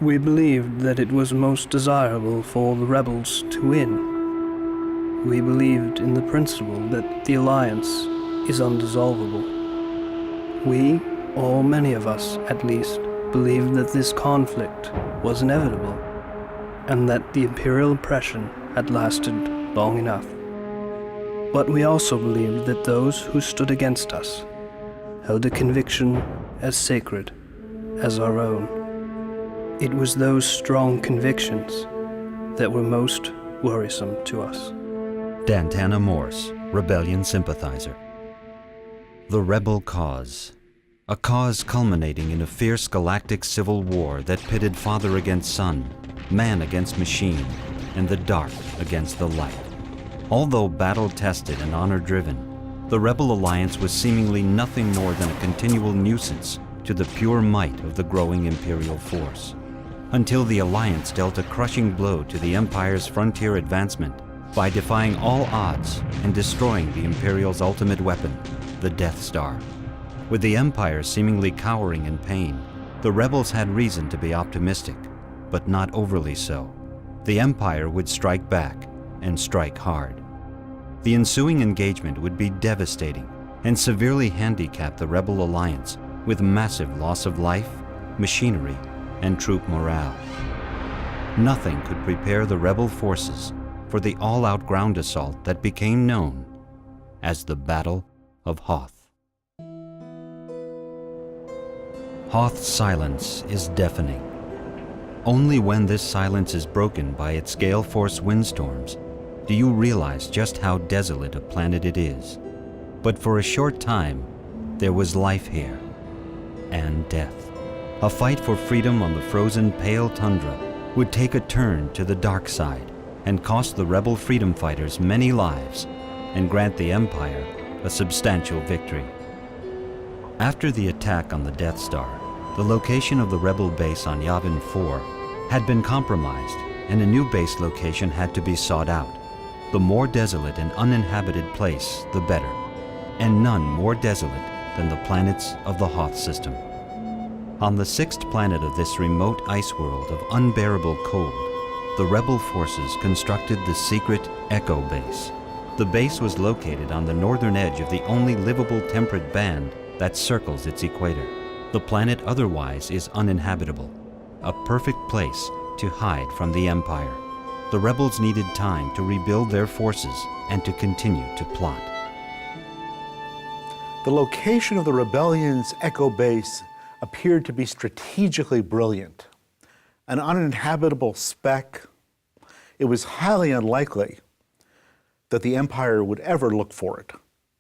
We believed that it was most desirable for the rebels to win. We believed in the principle that the alliance is undissolvable. We, or many of us at least, believed that this conflict was inevitable, and that the imperial oppression had lasted long enough. But we also believed that those who stood against us held a conviction as sacred as our own. It was those strong convictions that were most worrisome to us. Dantana Morse, rebellion sympathizer. The rebel cause. A cause culminating in a fierce galactic civil war that pitted father against son, man against machine, and the dark against the light. Although battle-tested and honor-driven, the Rebel Alliance was seemingly nothing more than a continual nuisance to the pure might of the growing Imperial force. Until the Alliance dealt a crushing blow to the Empire's frontier advancement by defying all odds and destroying the Imperial's ultimate weapon, the Death Star. With the Empire seemingly cowering in pain, the rebels had reason to be optimistic, but not overly so. The Empire would strike back, and strike hard. The ensuing engagement would be devastating and severely handicap the Rebel Alliance with massive loss of life, machinery, and troop morale. Nothing could prepare the rebel forces for the all-out ground assault that became known as the Battle of Hoth. Hoth's silence is deafening. Only when this silence is broken by its gale force windstorms do you realize just how desolate a planet it is. But for a short time, there was life here, and death. A fight for freedom on the frozen pale tundra would take a turn to the dark side and cost the rebel freedom fighters many lives and grant the Empire a substantial victory. After the attack on the Death Star, the location of the rebel base on Yavin 4 had been compromised and a new base location had to be sought out. The more desolate and uninhabited place, the better, and none more desolate than the planets of the Hoth system. On the sixth planet of this remote ice world of unbearable cold, the rebel forces constructed the secret Echo Base. The base was located on the northern edge of the only livable temperate band that circles its equator. The planet otherwise is uninhabitable, a perfect place to hide from the Empire. The rebels needed time to rebuild their forces and to continue to plot. The location of the rebellion's Echo Base appeared to be strategically brilliant. An uninhabitable speck, it was highly unlikely that the Empire would ever look for it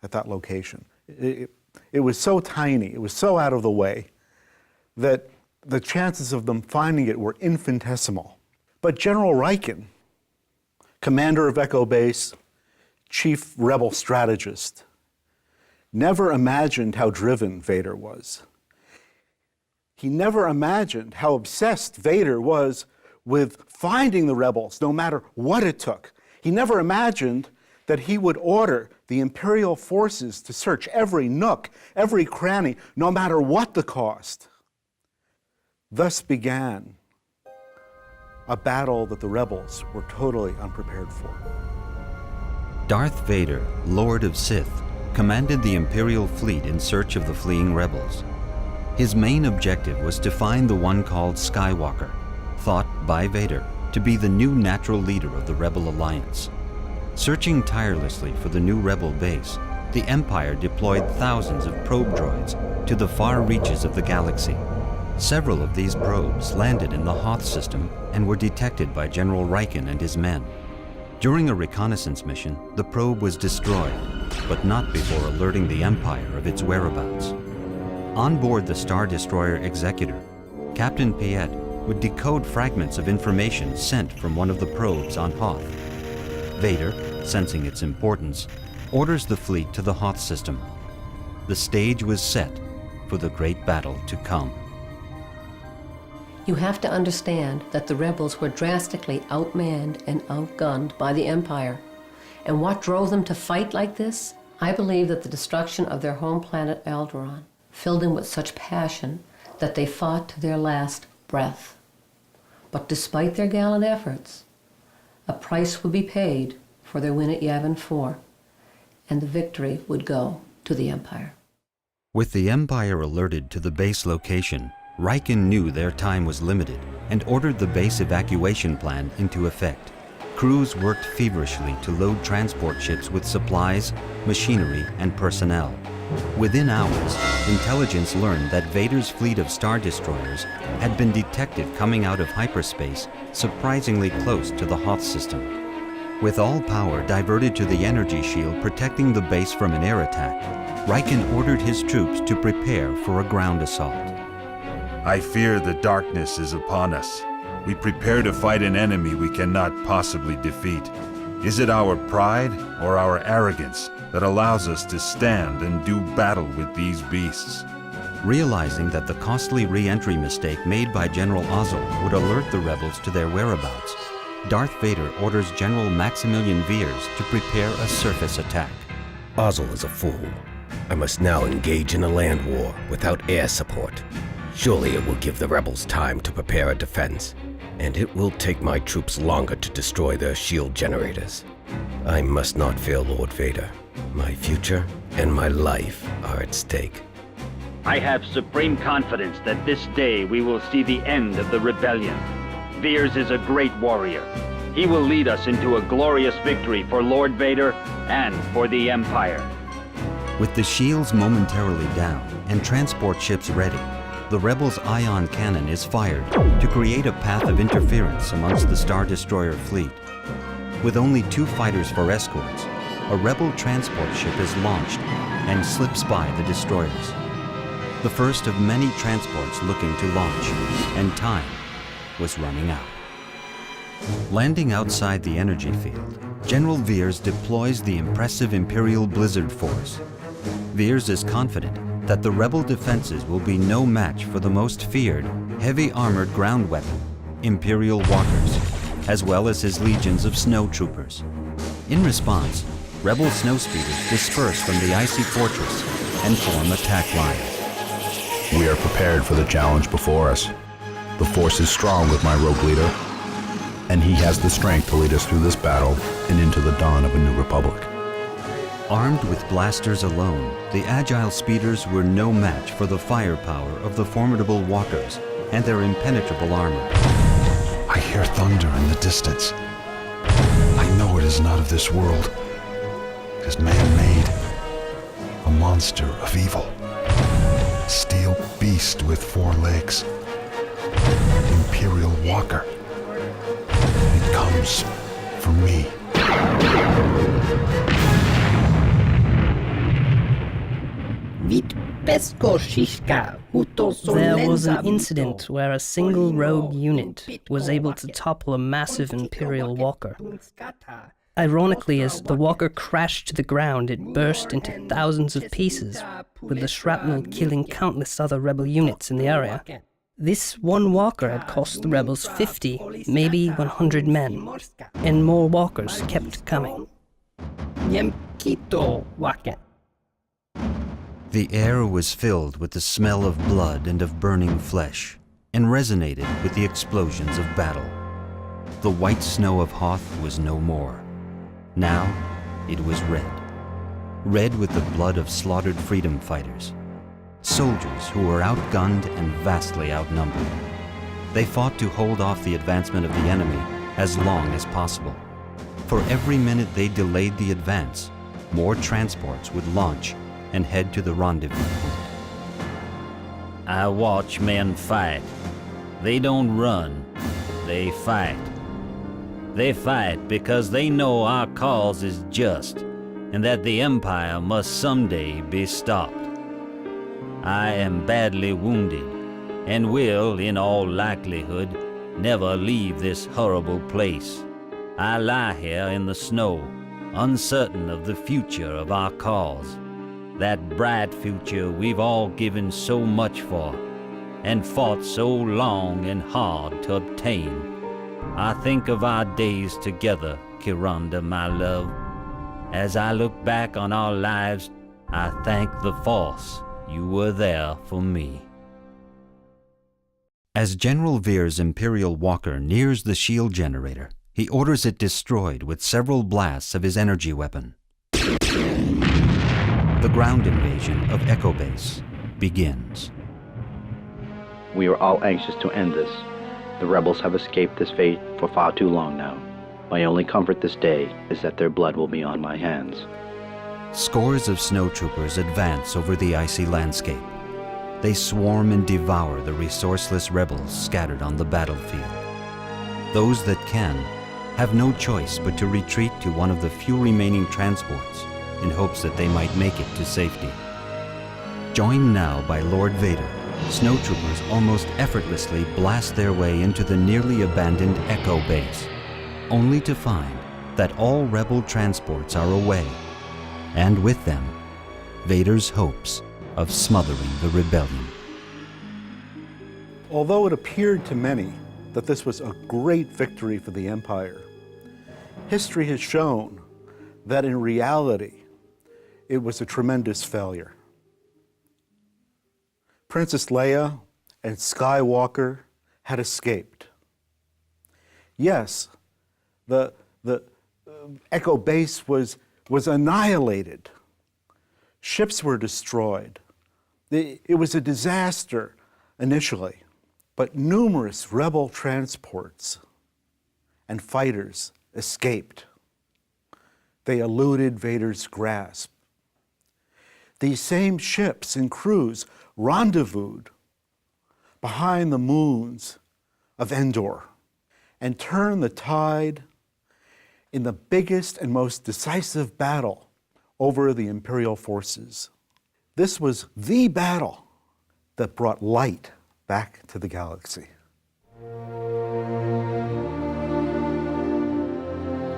at that location. It was so tiny, it was so out of the way, that the chances of them finding it were infinitesimal. But General Riecken, commander of Echo Base, chief rebel strategist, never imagined how driven Vader was. He never imagined how obsessed Vader was with finding the rebels, no matter what it took. He never imagined that he would order the Imperial forces to search every nook, every cranny, no matter what the cost. Thus began a battle that the rebels were totally unprepared for. Darth Vader, Lord of Sith, commanded the Imperial fleet in search of the fleeing rebels. His main objective was to find the one called Skywalker, thought by Vader to be the new natural leader of the Rebel Alliance. Searching tirelessly for the new rebel base, the Empire deployed thousands of probe droids to the far reaches of the galaxy. Several of these probes landed in the Hoth system and were detected by General Riecken and his men. During a reconnaissance mission, the probe was destroyed, but not before alerting the Empire of its whereabouts. On board the Star Destroyer Executor, Captain Piet would decode fragments of information sent from one of the probes on Hoth. Vader, sensing its importance, orders the fleet to the Hoth system. The stage was set for the great battle to come. You have to understand that the rebels were drastically outmanned and outgunned by the Empire. And what drove them to fight like this? I believe that the destruction of their home planet Alderaan filled them with such passion that they fought to their last breath. But despite their gallant efforts, a price would be paid for their win at Yavin 4, and the victory would go to the Empire. With the Empire alerted to the base location, Riken knew their time was limited and ordered the base evacuation plan into effect. Crews worked feverishly to load transport ships with supplies, machinery, and personnel. Within hours, intelligence learned that Vader's fleet of Star Destroyers had been detected coming out of hyperspace surprisingly close to the Hoth system. With all power diverted to the energy shield protecting the base from an air attack, Riken ordered his troops to prepare for a ground assault. I fear the darkness is upon us. We prepare to fight an enemy we cannot possibly defeat. Is it our pride or our arrogance that allows us to stand and do battle with these beasts? Realizing that the costly re-entry mistake made by General Ozzel would alert the rebels to their whereabouts, Darth Vader orders General Maximilian Veers to prepare a surface attack. Ozzel is a fool. I must now engage in a land war without air support. Surely it will give the rebels time to prepare a defense, and it will take my troops longer to destroy their shield generators. I must not fail Lord Vader. My future and my life are at stake. I have supreme confidence that this day we will see the end of the rebellion. Veers is a great warrior. He will lead us into a glorious victory for Lord Vader and for the Empire. With the shields momentarily down and transport ships ready, the rebels' ion cannon is fired to create a path of interference amongst the Star Destroyer fleet. With only 2 fighters for escorts, a rebel transport ship is launched and slips by the destroyers. The first of many transports looking to launch, and time was running out. Landing outside the energy field, General Veers deploys the impressive Imperial Blizzard Force. Veers is confident that the rebel defenses will be no match for the most feared, heavy-armored ground weapon, Imperial Walkers, as well as his legions of snow troopers. In response, rebel snowspeeders disperse from the icy fortress and form attack lines. We are prepared for the challenge before us. The Force is strong with my rogue leader, and he has the strength to lead us through this battle and into the dawn of a new republic. Armed with blasters alone, the agile speeders were no match for the firepower of the formidable walkers and their impenetrable armor. I hear thunder in the distance. I know it is not of this world. It is man-made, a monster of evil. Steel beast with 4 legs. Imperial Walker. It comes for me. There was an incident where a single rogue unit was able to topple a massive Imperial Walker. Ironically, as the walker crashed to the ground, it burst into thousands of pieces, with the shrapnel killing countless other rebel units in the area. This one walker had cost the rebels 50, maybe 100 men, and more walkers kept coming. The air was filled with the smell of blood and of burning flesh, and resonated with the explosions of battle. The white snow of Hoth was no more. Now it was red. Red with the blood of slaughtered freedom fighters. Soldiers who were outgunned and vastly outnumbered. They fought to hold off the advancement of the enemy as long as possible. For every minute they delayed the advance, more transports would launch and head to the rendezvous point. I watch men fight. They don't run, they fight. They fight because they know our cause is just and that the Empire must someday be stopped. I am badly wounded and will, in all likelihood, never leave this horrible place. I lie here in the snow, uncertain of the future of our cause, that bright future we've all given so much for and fought so long and hard to obtain. I think of our days together, Kiranda, my love. As I look back on our lives, I thank the Force you were there for me. As General Veer's Imperial Walker nears the shield generator, he orders it destroyed with several blasts of his energy weapon. The ground invasion of Echo Base begins. We are all anxious to end this. The rebels have escaped this fate for far too long now. My only comfort this day is that their blood will be on my hands. Scores of snowtroopers advance over the icy landscape. They swarm and devour the resourceless rebels scattered on the battlefield. Those that can have no choice but to retreat to one of the few remaining transports in hopes that they might make it to safety. Joined now by Lord Vader, snowtroopers almost effortlessly blast their way into the nearly abandoned Echo Base, only to find that all rebel transports are away, and with them, Vader's hopes of smothering the rebellion. Although it appeared to many that this was a great victory for the Empire, history has shown that in reality, it was a tremendous failure. Princess Leia and Skywalker had escaped. Yes, the Echo Base was annihilated. Ships were destroyed. It was a disaster initially, but numerous rebel transports and fighters escaped. They eluded Vader's grasp. These same ships and crews rendezvoused behind the moons of Endor and turned the tide in the biggest and most decisive battle over the Imperial forces. This was the battle that brought light back to the galaxy.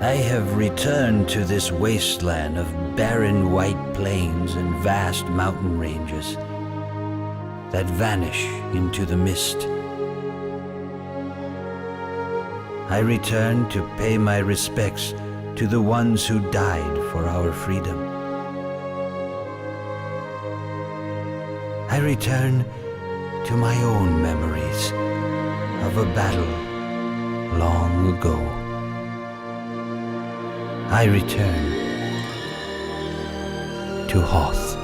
I have returned to this wasteland of barren white plains and vast mountain ranges that vanish into the mist. I return to pay my respects to the ones who died for our freedom. I return to my own memories of a battle long ago. I return to Hoth.